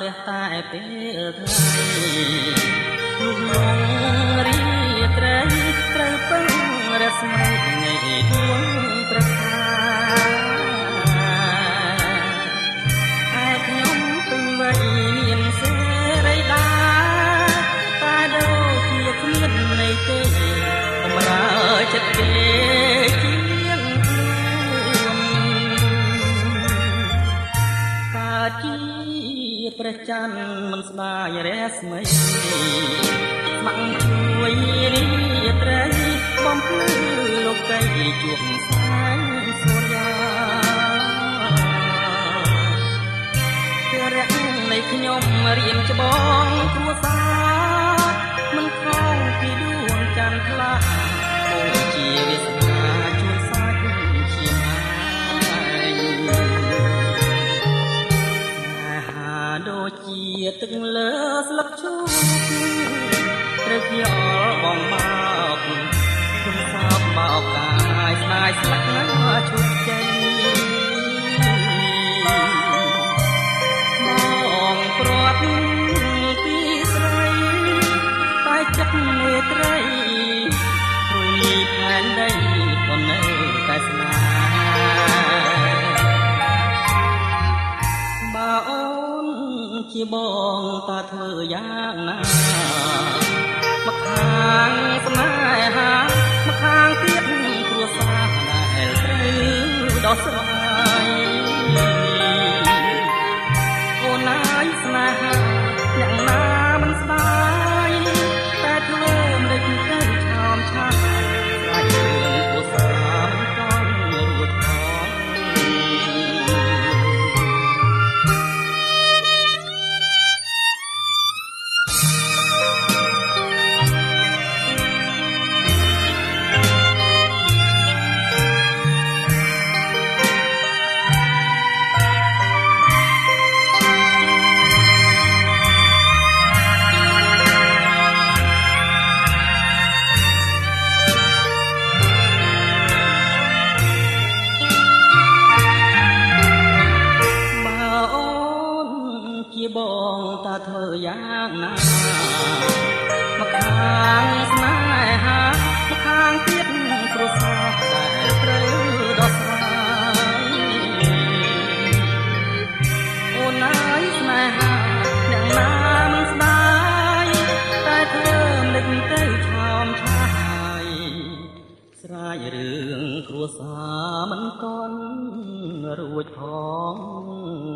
រះតែពេលថ្ងៃលុះលងរីត្រីត្រូវពឹងរស្មីថ្ងៃដួងប្រខាឯខ្ញុំពេញវ័យមានសេរីដាតែដូចជាគ្មានន័យទេបំរើចិត្តគេជាងខ្លួនកើតជាព្រះច័ន្ទមិនស្ដាយរស្មីស្ម័គ្រជួយរីត្រីបំភ្លឺលោកីជួបសាយសូរ្យាព្រះរៈនៃខ្ញុំរៀនច្បងគ្រួសារមិនខំពីដួងច័ន្ទថ្លាអូជាវាសនាជួយសាច់ឈាមអាយហាដូចជាទឹកលើស្លឹកឈូកត្រូវជាអល់បងមកគុំសោកមកកាយស្ដាយស្លាក់ណាឈុតចេញបងព្រាត់ពីស្រីតែចិត្តមេត្រីព្រួយផែនដីក៏នៅតែស្នាបើអូនជាបងតើធ្វើយ៉ាងណាមកខាងស្នេហាមកខាងទៀតគ្រួសារដែលត្រូវដោះស្រាយអូនណាយស្នេហាយ៉ាងណាមិនស្ដាយតែធ្វើមិនទៅឆោមឆាយស្រាយរឿងគ្រួសារមិនតន់រួចផងបងតើធ្វើយ៉ាងណាមកខាងស្នេហាមកខាងទៀតគ្រួសារដែលត្រូវដោះស្រាយអូនណាយស្នេហាយ៉ាងណាមិនស្ដាយតែធ្វើមិនទៅឆោមឆាយស្រាយរឿងគ្រួសារមិនទាន់រួចផង